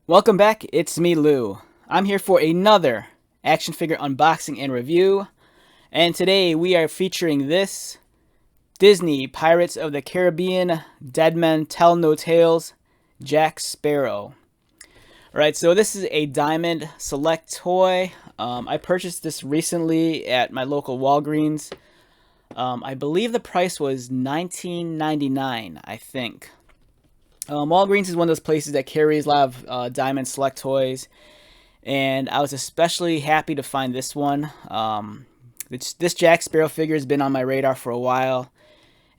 Welcome back, it's me, Lou. I'm here for another action figure unboxing and review, and today we are featuring this Disney Pirates of the Caribbean Dead Men Tell No Tales Jack Sparrow. Alright, so this is a Diamond Select toy. I purchased this recently at my local Walgreens. I believe the price was $19.99, I think. Walgreens is one of those places that carries a lot of Diamond Select toys, and I was especially happy to find this one. This Jack Sparrow figure has been on my radar for a while,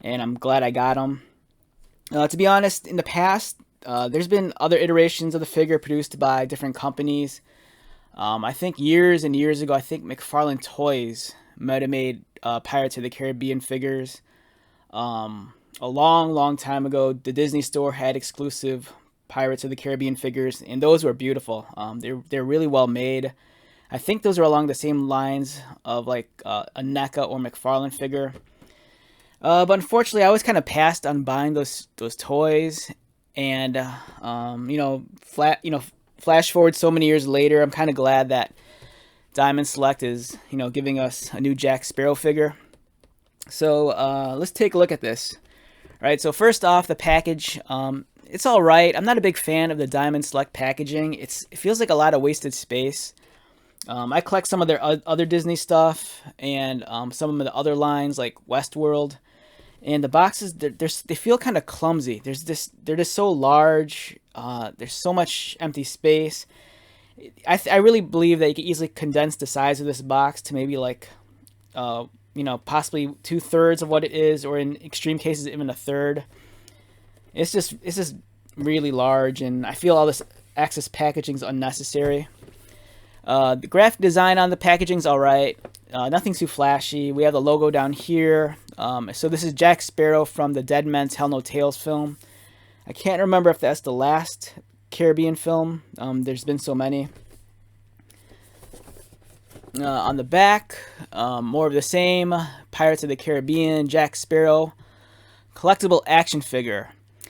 and I'm glad I got him. To be honest, in the past, there's been other iterations of the figure produced by different companies. I think years and years ago, I think McFarlane Toys might have made Pirates of the Caribbean figures. A long time ago, the Disney Store had exclusive Pirates of the Caribbean figures, and those were beautiful. They're really well made. I think those are along the same lines of like a NECA or McFarlane figure. But unfortunately, I was kind of passed on buying those toys, and flash forward so many years later, I'm kind of glad that Diamond Select is giving us a new Jack Sparrow figure. So let's take a look at this. Alright, so first off, the package, it's alright. I'm not a big fan of the Diamond Select packaging. It feels like a lot of wasted space. I collect some of their other Disney stuff, and some of the other lines like Westworld. And the boxes, they feel kind of clumsy. They're just so large. There's so much empty space. I really believe that you could easily condense the size of this box to maybe like possibly 2/3 of what it is, or in extreme cases, even a third. It's just really large, and I feel all this excess packaging is unnecessary. The graphic design on the packaging is alright. Nothing too flashy. We have the logo down here. So this is Jack Sparrow from the Dead Men Tell No Tales film. I can't remember if that's the last Caribbean film. There's been so many. On the back, more of the same. Pirates of the Caribbean, Jack Sparrow, collectible action figure.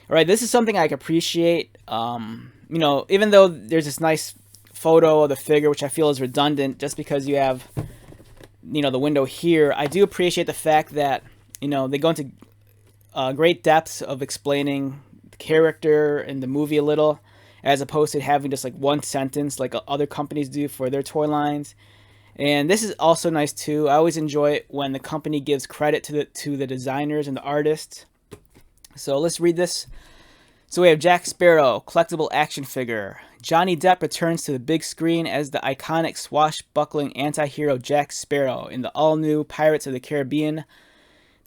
Alright, this is something I appreciate. Even though there's this nice photo of the figure, which I feel is redundant just because you have, the window here, I do appreciate the fact that, they go into great depths of explaining the character and the movie a little, as opposed to having just like one sentence like other companies do for their toy lines. And this is also nice too. I always enjoy it when the company gives credit to the designers and the artists. So let's read this. So we have Jack Sparrow, collectible action figure. Johnny Depp returns to the big screen as the iconic swashbuckling anti-hero Jack Sparrow in the all-new Pirates of the Caribbean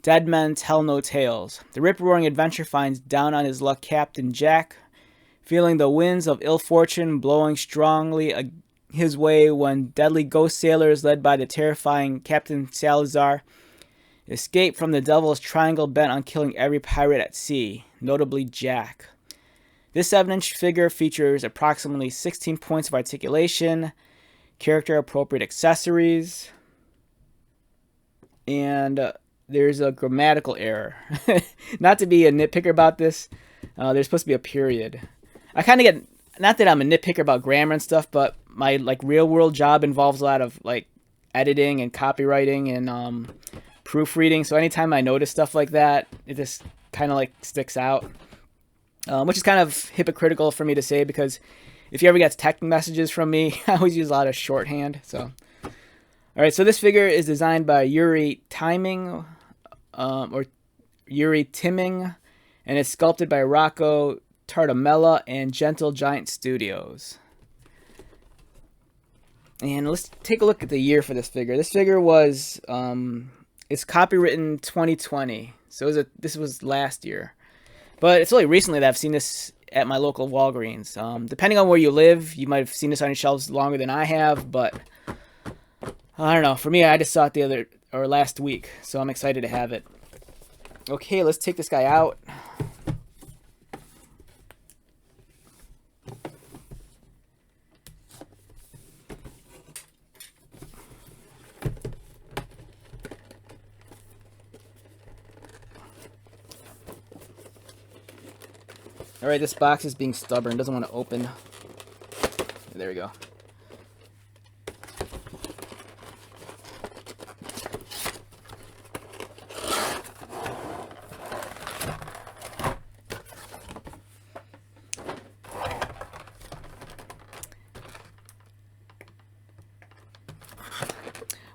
Dead Men Tell No Tales. The rip-roaring adventure finds down-on-his-luck Captain Jack, feeling the winds of ill fortune blowing strongly his way when deadly ghost sailors led by the terrifying Captain Salazar escape from the Devil's Triangle bent on killing every pirate at sea, notably Jack. This 7-inch figure features approximately 16 points of articulation, character-appropriate accessories, and there's a grammatical error. Not to be a nitpicker about this, there's supposed to be a period. I kind of get, not that I'm a nitpicker about grammar and stuff, but my real world job involves a lot of editing and copywriting and proofreading. So anytime I notice stuff like that, it just kind of sticks out, which is kind of hypocritical for me to say, because if you ever get text messages from me, I always use a lot of shorthand. So, all right. So this figure is designed by Yuri Timing, and it's sculpted by Rocco Tartamella and Gentle Giant Studios. And let's take a look at the year for this figure. This figure was, it's copywritten 2020. So this was last year. But it's only recently that I've seen this at my local Walgreens. Depending on where you live, you might have seen this on your shelves longer than I have. But I don't know. For me, I just saw it last week. So I'm excited to have it. Okay, let's take this guy out. Alright, this box is being stubborn. Doesn't want to open. There we go.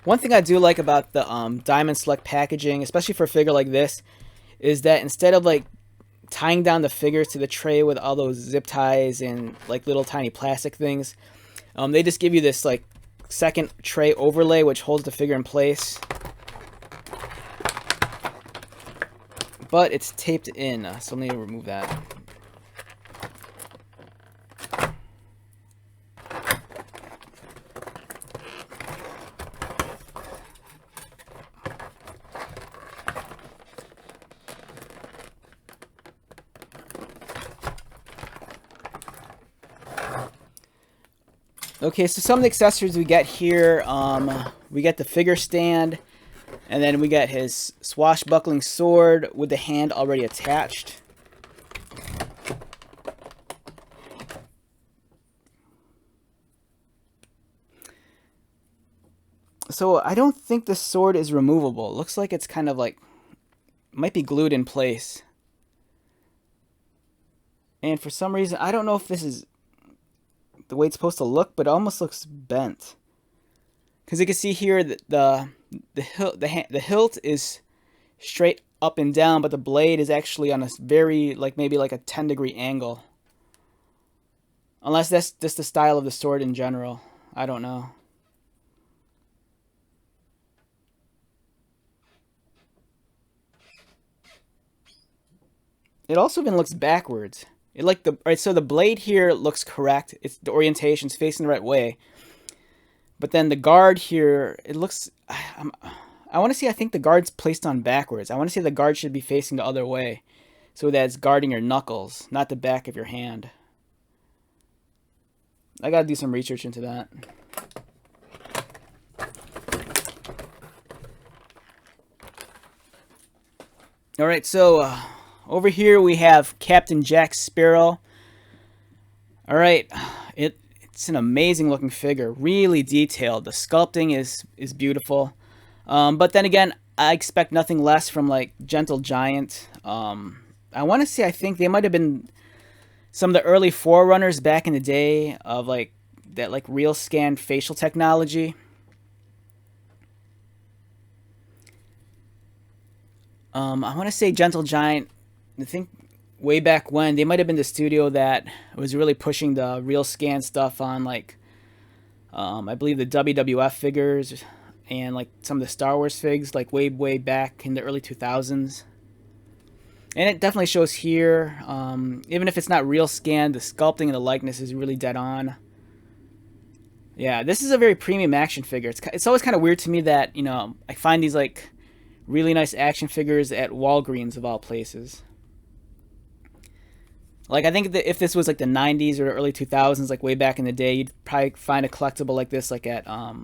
One thing I do like about the Diamond Select packaging, especially for a figure like this, is that instead of like tying down the figures to the tray with all those zip ties and like little tiny plastic things, they just give you this like second tray overlay which holds the figure in place. But it's taped in, so let me remove that. Okay, so some of the accessories we get here, we get the figure stand, and then we get his swashbuckling sword with the hand already attached. So I don't think the sword is removable. It looks like it's kind of like, might be glued in place. And for some reason, I don't know if this is the way it's supposed to look, but it almost looks bent. Because you can see here that the hilt is straight up and down, but the blade is actually on a very, like maybe like a 10-degree angle. Unless that's just the style of the sword in general. I don't know. It also even looks backwards. It like the right, so the blade here looks correct. It's the orientation's facing the right way. But then the guard here, it looks. I want to see. I think the guard's placed on backwards. I want to see the guard should be facing the other way, so that it's guarding your knuckles, not the back of your hand. I gotta do some research into that. All right, so over here we have Captain Jack Sparrow. All right, it's an amazing looking figure, really detailed. The sculpting is beautiful. But then again, I expect nothing less from like Gentle Giant. I want to say I think they might have been some of the early forerunners back in the day of like that like real scan facial technology. I want to say Gentle Giant, I think way back when, they might have been the studio that was really pushing the real scan stuff on like, I believe the WWF figures and like some of the Star Wars figs like way back in the early 2000s. And it definitely shows here, even if it's not real scan, the sculpting and the likeness is really dead on. Yeah, this is a very premium action figure. It's always kind of weird to me that, you know, I find these like really nice action figures at Walgreens of all places. Like, I think that if this was like the 90s or early 2000s, like way back in the day, you'd probably find a collectible like this like at, what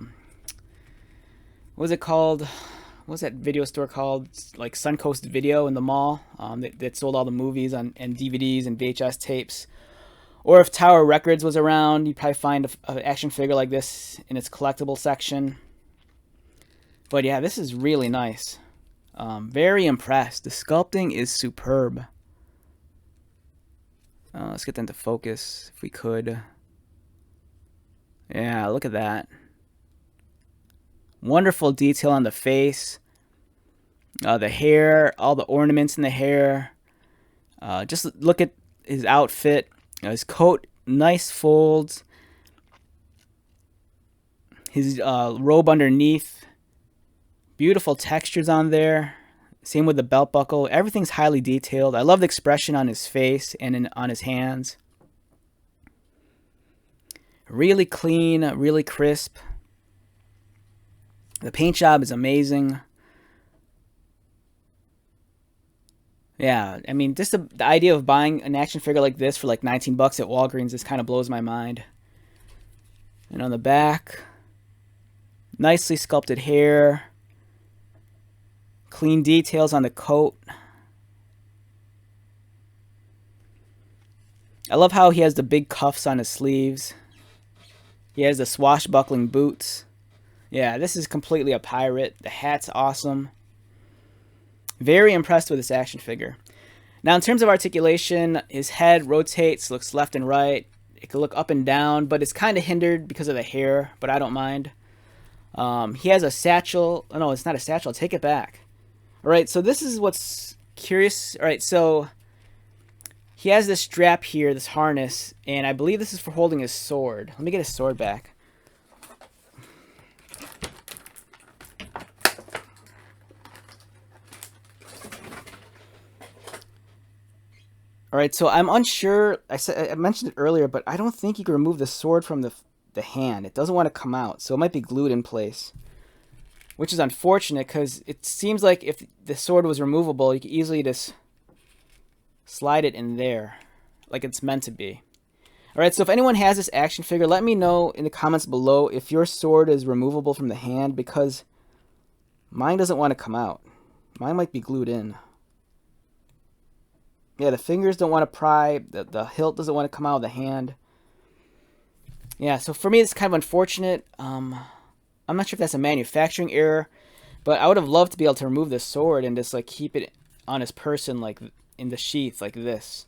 was it called? What was that video store called? Like Suncoast Video in the mall, that sold all the movies and DVDs and VHS tapes. Or if Tower Records was around, you'd probably find an action figure like this in its collectible section. But yeah, this is really nice. Very impressed. The sculpting is superb. Let's get them to focus if we could. Yeah, look at that. Wonderful detail on the face. The hair, all the ornaments in the hair. Just look at his outfit. His coat, nice folds. His robe underneath. Beautiful textures on there. Same with the belt buckle. Everything's highly detailed. I love the expression on his face and on his hands. Really clean, really crisp. The paint job is amazing. Yeah, I mean, just the idea of buying an action figure like this for like 19 bucks at Walgreens just kind of blows my mind. And on the back, nicely sculpted hair. Clean details on the coat. I love how he has the big cuffs on his sleeves. He has the swashbuckling boots. Yeah, this is completely a pirate. The hat's awesome. Very impressed with this action figure. Now, in terms of articulation, his head rotates, looks left and right. It can look up and down, but it's kind of hindered because of the hair, but I don't mind. He has a satchel. Oh, no, it's not a satchel. Take it back. All right, so this is what's curious. All right, so he has this strap here, this harness, and I believe this is for holding his sword. Let me get his sword back. All right, so I'm unsure. I mentioned it earlier, but I don't think you can remove the sword from the hand. It doesn't want to come out, so it might be glued in place, which is unfortunate because it seems like if the sword was removable, you could easily just slide it in there like it's meant to be. All right, so if anyone has this action figure, let me know in the comments below if your sword is removable from the hand, because mine doesn't want to come out. Mine might be glued in. Yeah, the fingers don't want to pry. The hilt doesn't want to come out of the hand. Yeah, so for me, it's kind of unfortunate. I'm not sure if that's a manufacturing error, but I would have loved to be able to remove the sword and just like keep it on his person, like in the sheath, like this.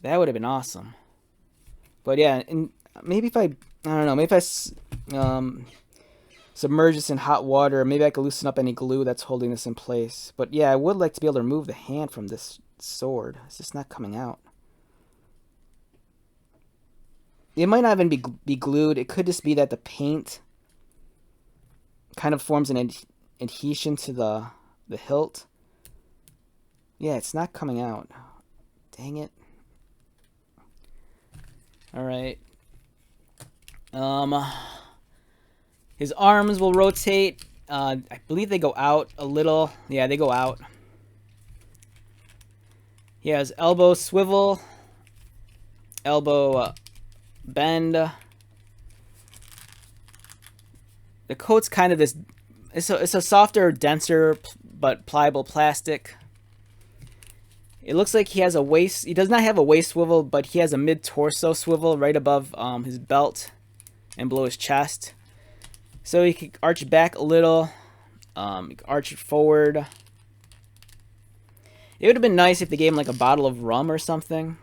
That would have been awesome. But yeah, and maybe if I don't know, maybe if I submerge this in hot water, maybe I could loosen up any glue that's holding this in place. But yeah, I would like to be able to remove the hand from this sword. It's just not coming out. It might not even be glued. It could just be that the paint kind of forms an adhesion to the hilt. Yeah, it's not coming out. Dang it. All right. His arms will rotate. I believe they go out a little. Yeah, they go out. He has elbow swivel, elbow bend. The coat's kind of this. It's a softer, denser, but pliable plastic. It looks like he has a waist. He does not have a waist swivel, but he has a mid-torso swivel right above his belt and below his chest. So he can arch back a little, arch forward. It would have been nice if they gave him like a bottle of rum or something.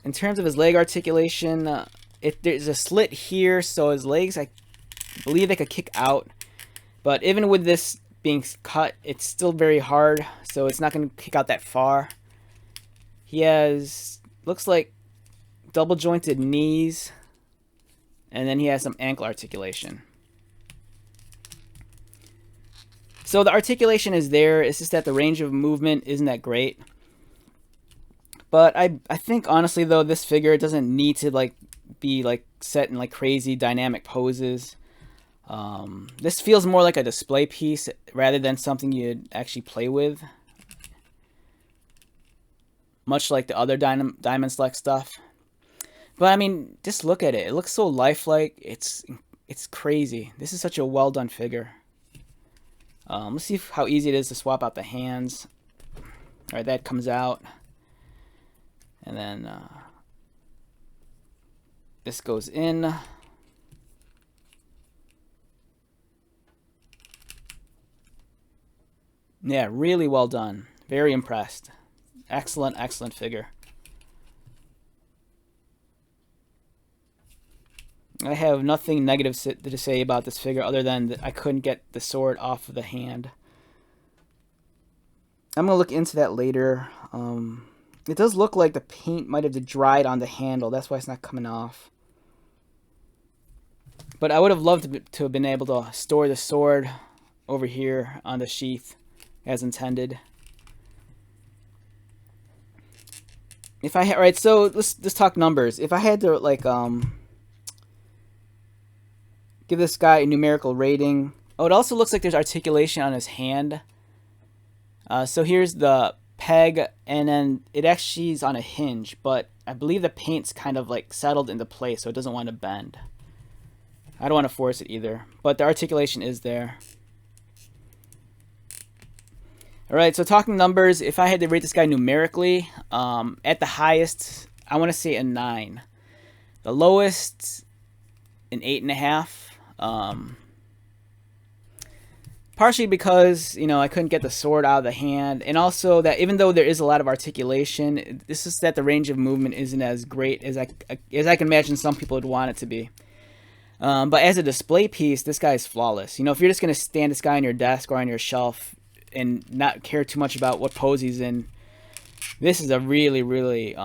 In terms of his leg articulation, there's a slit here, so his legs, I believe they could kick out. But even with this being cut, it's still very hard, so it's not going to kick out that far. He has, looks like, double jointed knees, and then he has some ankle articulation. So the articulation is there, it's just that the range of movement isn't that great. But I think honestly though, this figure doesn't need to like be like set in like crazy dynamic poses. This feels more like a display piece rather than something you'd actually play with. Much like the other Diamond Select stuff. But I mean, just look at it. It looks so lifelike. It's crazy. This is such a well done figure. Let's see how easy it is to swap out the hands. Alright, that comes out. And then this goes in. Yeah, really well done. Very impressed. Excellent, excellent figure. I have nothing negative to say about this figure other than that I couldn't get the sword off of the hand. I'm going to look into that later. It does look like the paint might have dried on the handle. That's why it's not coming off. But I would have loved to have been able to store the sword over here on the sheath as intended. If I had, right, so let's talk numbers. If I had to like give this guy a numerical rating. Oh, it also looks like there's articulation on his hand. So here's the peg, and then it actually is on a hinge, but I believe the paint's kind of like settled into place, so it doesn't want to bend. I don't want to force it either, but the articulation is there. All right, so talking numbers, if I had to rate this guy numerically, at the highest, I want to say a 9. The lowest, an 8.5. Partially because, you know, I couldn't get the sword out of the hand, and also that even though there is a lot of articulation, this is that the range of movement isn't as great as I can imagine some people would want it to be. But as a display piece, this guy is flawless. You know, if you're just going to stand this guy on your desk or on your shelf and not care too much about what pose he's in, this is a really, really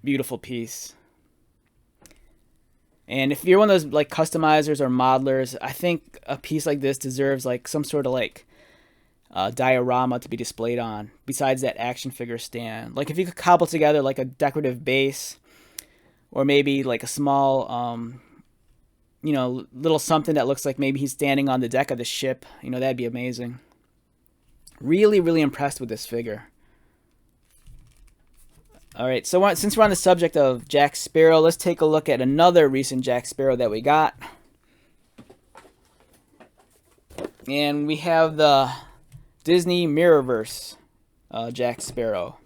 beautiful piece. And if you're one of those like customizers or modelers, I think a piece like this deserves like some sort of like diorama to be displayed on besides that action figure stand. Like if you could cobble together like a decorative base, or maybe like a small you know, little something that looks like maybe he's standing on the deck of the ship, you know, that'd be amazing. Really, really impressed with this figure. Alright, so since we're on the subject of Jack Sparrow, let's take a look at another recent Jack Sparrow that we got. And we have the Disney Mirrorverse Jack Sparrow.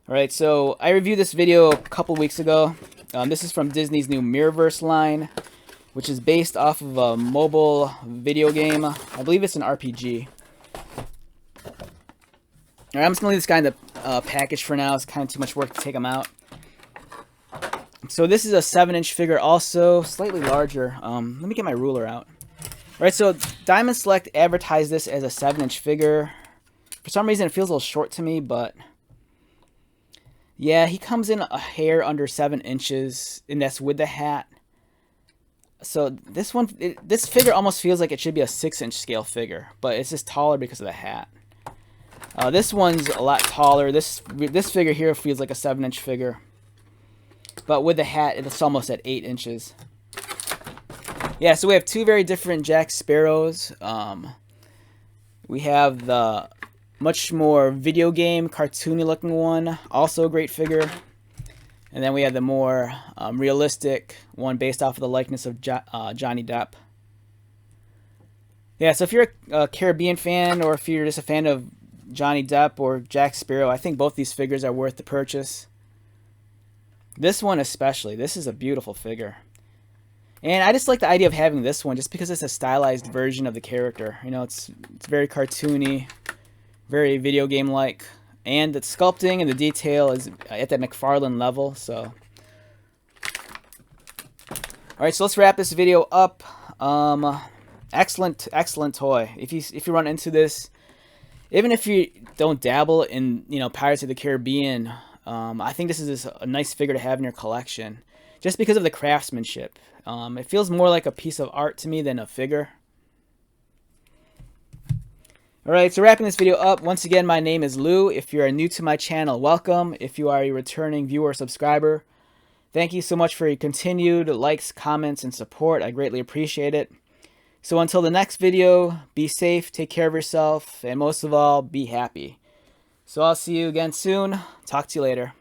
Alright, so I reviewed this video a couple weeks ago. This is from Disney's new Mirrorverse line, which is based off of a mobile video game. I believe it's an RPG. Alright, I'm just going to leave this guy in the package for now. It's kind of too much work to take him out. So this is a 7-inch figure, also slightly larger. Let me get my ruler out. Alright, so Diamond Select advertised this as a 7-inch figure. For some reason it feels a little short to me, but yeah, he comes in a hair under 7 inches, and that's with the hat. So this figure almost feels like it should be a 6-inch scale figure, but it's just taller because of the hat. This one's a lot taller. This figure here feels like a 7-inch figure, but with the hat, it's almost at 8 inches. Yeah, so we have two very different Jack Sparrows. We have the much more video game, cartoony looking one, also a great figure. And then we have the more realistic one based off of the likeness of Johnny Depp. Yeah, so if you're a Caribbean fan, or if you're just a fan of Johnny Depp or Jack Sparrow, I think both these figures are worth the purchase. This one especially. This is a beautiful figure. And I just like the idea of having this one just because it's a stylized version of the character. You know, it's very cartoony, very video game-like. And the sculpting and the detail is at that McFarlane level, so. Alright, so let's wrap this video up. Excellent toy. If you run into this, even if you don't dabble in, you know, Pirates of the Caribbean, I think this is a nice figure to have in your collection, just because of the craftsmanship. It feels more like a piece of art to me than a figure. Alright, so wrapping this video up, once again, my name is Lou. If you are new to my channel, welcome. If you are a returning viewer or subscriber, thank you so much for your continued likes, comments, and support. I greatly appreciate it. So until the next video, be safe, take care of yourself, and most of all, be happy. So I'll see you again soon. Talk to you later.